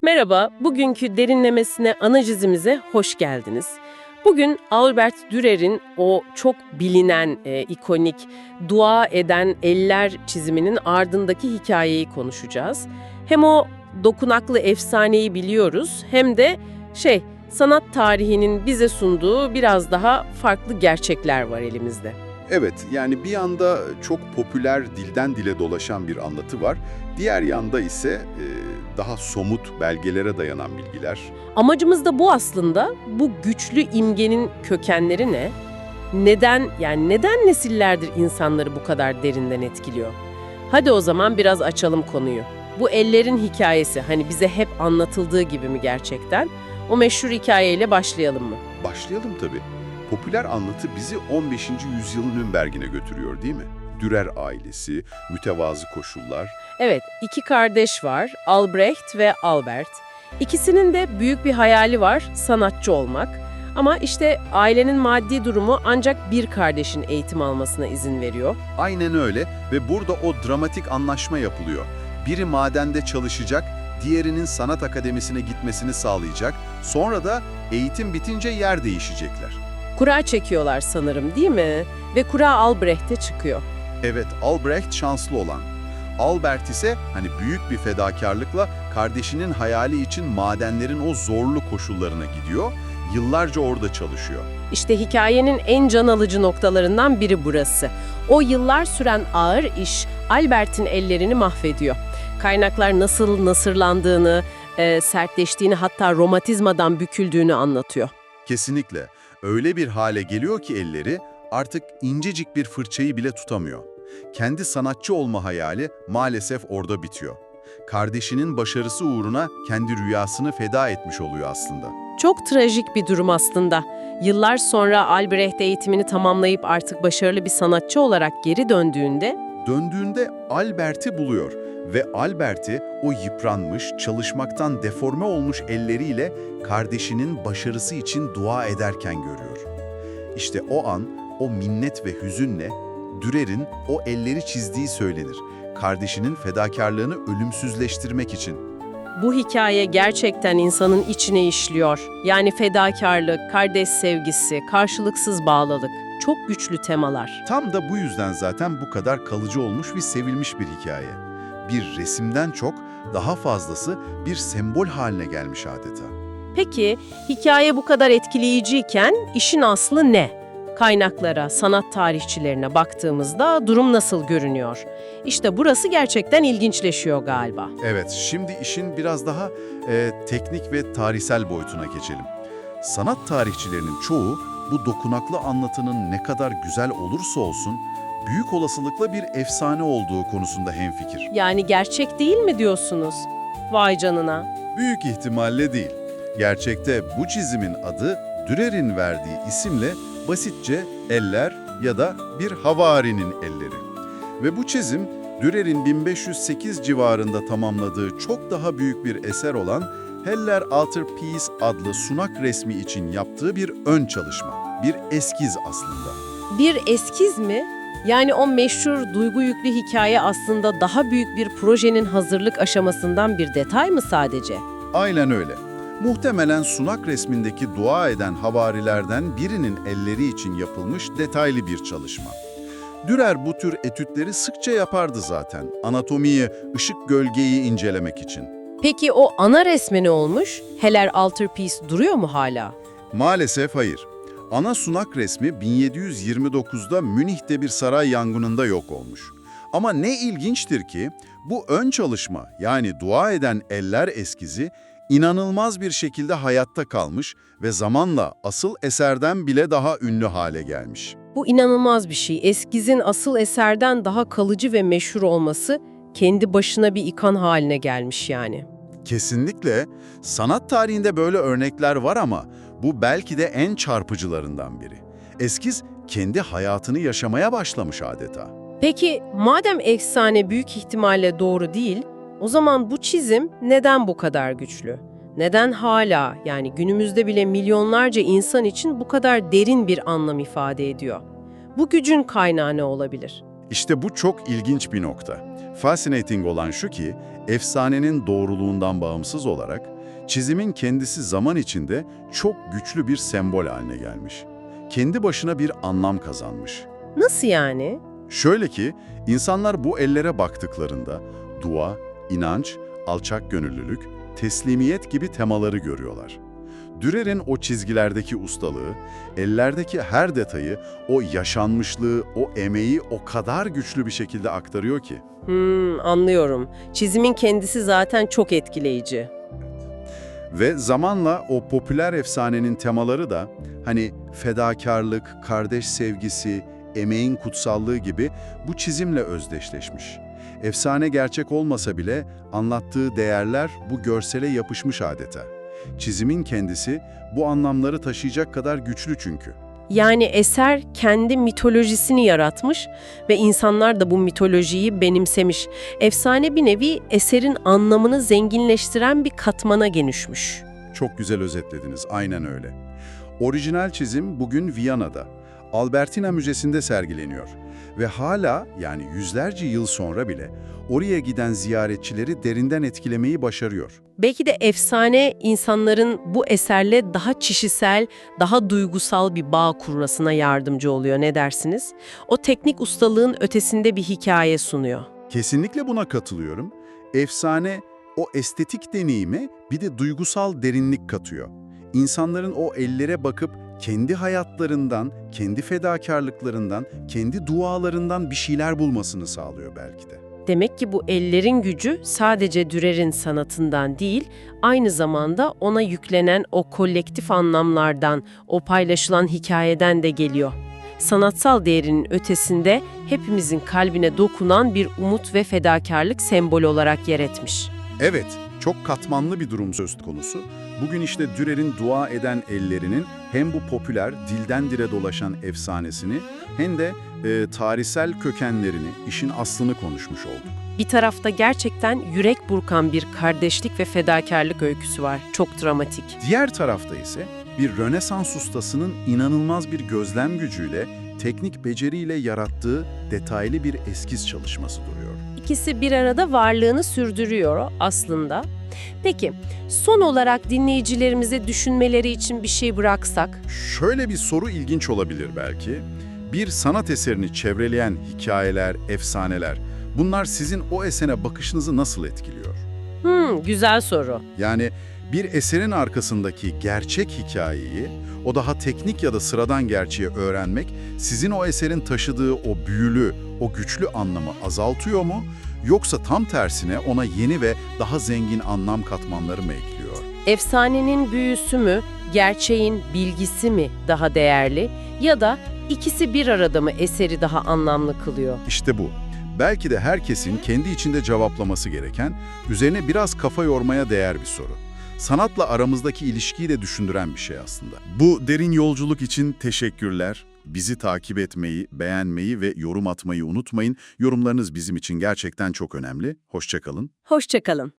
Merhaba, bugünkü derinlemesine analizimize hoş geldiniz. Bugün Albert Dürer'in o çok bilinen, ikonik Dua Eden Eller çiziminin ardındaki hikayeyi konuşacağız. Hem o dokunaklı efsaneyi biliyoruz hem de sanat tarihinin bize sunduğu biraz daha farklı gerçekler var elimizde. Evet, yani bir yanda çok popüler dilden dile dolaşan bir anlatı var. Diğer yanda ise daha somut belgelere dayanan bilgiler. Amacımız da bu aslında. Bu güçlü imgenin kökenleri ne? Neden nesillerdir insanları bu kadar derinden etkiliyor? Hadi o zaman biraz açalım konuyu. Bu ellerin hikayesi hani bize hep anlatıldığı gibi mi gerçekten? O meşhur hikayeyle başlayalım mı? Başlayalım tabii. Popüler anlatı bizi 15. yüzyılın Nürnberg'ine götürüyor değil mi? Dürer ailesi, mütevazı koşullar. Evet, iki kardeş var, Albrecht ve Albert. İkisinin de büyük bir hayali var, sanatçı olmak. Ama işte ailenin maddi durumu ancak bir kardeşin eğitim almasına izin veriyor. Aynen öyle ve burada o dramatik anlaşma yapılıyor. Biri madende çalışacak, diğerinin sanat akademisine gitmesini sağlayacak. Sonra da eğitim bitince yer değişecekler. Kura çekiyorlar sanırım değil mi? Ve kura Albrecht'e çıkıyor. Evet, Albrecht şanslı olan. Albert ise büyük bir fedakarlıkla kardeşinin hayali için madenlerin o zorlu koşullarına gidiyor, yıllarca orada çalışıyor. İşte hikayenin en can alıcı noktalarından biri burası. O yıllar süren ağır iş Albert'in ellerini mahvediyor. Kaynaklar nasıl nasırlandığını, sertleştiğini hatta romatizmadan büküldüğünü anlatıyor. Kesinlikle. Öyle bir hale geliyor ki elleri artık incecik bir fırçayı bile tutamıyor. Kendi sanatçı olma hayali maalesef orada bitiyor. Kardeşinin başarısı uğruna kendi rüyasını feda etmiş oluyor aslında. Çok trajik bir durum aslında. Yıllar sonra Albrecht eğitimini tamamlayıp artık başarılı bir sanatçı olarak geri döndüğünde Albert'i buluyor ve Albert'i o yıpranmış, çalışmaktan deforme olmuş elleriyle kardeşinin başarısı için dua ederken görüyor. İşte o an, o minnet ve hüzünle Dürer'in o elleri çizdiği söylenir. Kardeşinin fedakarlığını ölümsüzleştirmek için. bu hikaye gerçekten insanın içine işliyor. Yani fedakarlık, kardeş sevgisi, karşılıksız bağlılık. Çok güçlü temalar. Tam da bu yüzden zaten bu kadar kalıcı olmuş ve sevilmiş bir hikaye. Bir resimden çok daha fazlası bir sembol haline gelmiş adeta. Peki, hikaye bu kadar etkileyiciyken işin aslı ne? Kaynaklara, sanat tarihçilerine baktığımızda durum nasıl görünüyor? İşte burası gerçekten ilginçleşiyor galiba. Evet, şimdi işin biraz daha teknik ve tarihsel boyutuna geçelim. Sanat tarihçilerinin çoğu bu dokunaklı anlatının ne kadar güzel olursa olsun büyük olasılıkla bir efsane olduğu konusunda hemfikir. Yani gerçek değil mi diyorsunuz? Vay canına. Büyük ihtimalle değil. Gerçekte bu çizimin adı Dürer'in verdiği isimle basitçe eller ya da bir havarinin elleri. Ve bu çizim Dürer'in 1508 civarında tamamladığı çok daha büyük bir eser olan Heller Altarpiece adlı sunak resmi için yaptığı bir ön çalışma. Bir eskiz aslında. Bir eskiz mi? Yani o meşhur duygu yüklü hikaye aslında daha büyük bir projenin hazırlık aşamasından bir detay mı sadece? Aynen öyle. Muhtemelen sunak resmindeki dua eden havarilerden birinin elleri için yapılmış detaylı bir çalışma. Dürer bu tür etütleri sıkça yapardı zaten, anatomiyi, ışık gölgeyi incelemek için. Peki o ana resmi ne olmuş? Heller Altarpiece duruyor mu hala? Maalesef hayır. Ana sunak resmi 1729'da Münih'te bir saray yangınında yok olmuş. Ama ne ilginçtir ki bu ön çalışma yani dua eden eller eskizi inanılmaz bir şekilde hayatta kalmış ve zamanla asıl eserden bile daha ünlü hale gelmiş. Bu inanılmaz bir şey. Eskizin asıl eserden daha kalıcı ve meşhur olması kendi başına bir ikon haline gelmiş yani. Kesinlikle sanat tarihinde böyle örnekler var ama bu belki de en çarpıcılarından biri. Eskiz kendi hayatını yaşamaya başlamış adeta. Peki madem efsane büyük ihtimalle doğru değil, o zaman bu çizim neden bu kadar güçlü? Neden hala yani günümüzde bile milyonlarca insan için bu kadar derin bir anlam ifade ediyor? Bu gücün kaynağı ne olabilir? İşte bu çok ilginç bir nokta. Fascinating olan şu ki, efsanenin doğruluğundan bağımsız olarak Çizimin kendisi zaman içinde çok güçlü bir sembol haline gelmiş. Kendi başına bir anlam kazanmış. Nasıl yani? Şöyle ki, insanlar bu ellere baktıklarında dua, inanç, alçak gönüllülük, teslimiyet gibi temaları görüyorlar. Dürer'in o çizgilerdeki ustalığı, ellerdeki her detayı, o yaşanmışlığı, o emeği o kadar güçlü bir şekilde aktarıyor ki. Anlıyorum. Çizimin kendisi zaten çok etkileyici. Ve zamanla o popüler efsanenin temaları da hani fedakarlık, kardeş sevgisi, emeğin kutsallığı gibi bu çizimle özdeşleşmiş. Efsane gerçek olmasa bile anlattığı değerler bu görsele yapışmış adeta. Çizimin kendisi bu anlamları taşıyacak kadar güçlü çünkü. Yani eser kendi mitolojisini yaratmış ve insanlar da bu mitolojiyi benimsemiş. Efsane bir nevi eserin anlamını zenginleştiren bir katmana dönüşmüş. Çok güzel özetlediniz, aynen öyle. Orijinal çizim bugün Viyana'da, Albertina Müzesi'nde sergileniyor. Ve hala, yani yüzlerce yıl sonra bile oraya giden ziyaretçileri derinden etkilemeyi başarıyor. Belki de efsane insanların bu eserle daha kişisel, daha duygusal bir bağ kurmasına yardımcı oluyor, ne dersiniz? O teknik ustalığın ötesinde bir hikaye sunuyor. Kesinlikle buna katılıyorum. Efsane o estetik deneyime bir de duygusal derinlik katıyor. İnsanların o ellere bakıp kendi hayatlarından, kendi fedakarlıklarından, kendi dualarından bir şeyler bulmasını sağlıyor belki de. Demek ki bu ellerin gücü sadece Dürer'in sanatından değil, aynı zamanda ona yüklenen o kolektif anlamlardan, o paylaşılan hikayeden de geliyor. Sanatsal değerinin ötesinde hepimizin kalbine dokunan bir umut ve fedakarlık sembolü olarak yer etmiş. Evet, çok katmanlı bir durum söz konusu. Bugün işte Dürer'in dua eden ellerinin hem bu popüler, dilden dile dolaşan efsanesini hem de tarihsel kökenlerini, işin aslını konuşmuş olduk. Bir tarafta gerçekten yürek burkan bir kardeşlik ve fedakarlık öyküsü var. Çok dramatik. Diğer tarafta ise bir Rönesans ustasının inanılmaz bir gözlem gücüyle, teknik beceriyle yarattığı detaylı bir eskiz çalışması duruyor. İkisi bir arada varlığını sürdürüyor aslında. Peki, son olarak dinleyicilerimize düşünmeleri için bir şey bıraksak? Şöyle bir soru ilginç olabilir belki. Bir sanat eserini çevreleyen hikayeler, efsaneler, bunlar sizin o esere bakışınızı nasıl etkiliyor? Güzel soru. Yani bir eserin arkasındaki gerçek hikayeyi, o daha teknik ya da sıradan gerçeği öğrenmek, sizin o eserin taşıdığı o büyülü, o güçlü anlamı azaltıyor mu? Yoksa tam tersine ona yeni ve daha zengin anlam katmanları mı ekliyor? Efsanenin büyüsü mü, gerçeğin bilgisi mi daha değerli ya da ikisi bir arada mı eseri daha anlamlı kılıyor? İşte bu. Belki de herkesin kendi içinde cevaplaması gereken, üzerine biraz kafa yormaya değer bir soru. Sanatla aramızdaki ilişkiyi de düşündüren bir şey aslında. Bu derin yolculuk için teşekkürler. Bizi takip etmeyi, beğenmeyi ve yorum atmayı unutmayın. Yorumlarınız bizim için gerçekten çok önemli. Hoşça kalın. Hoşça kalın.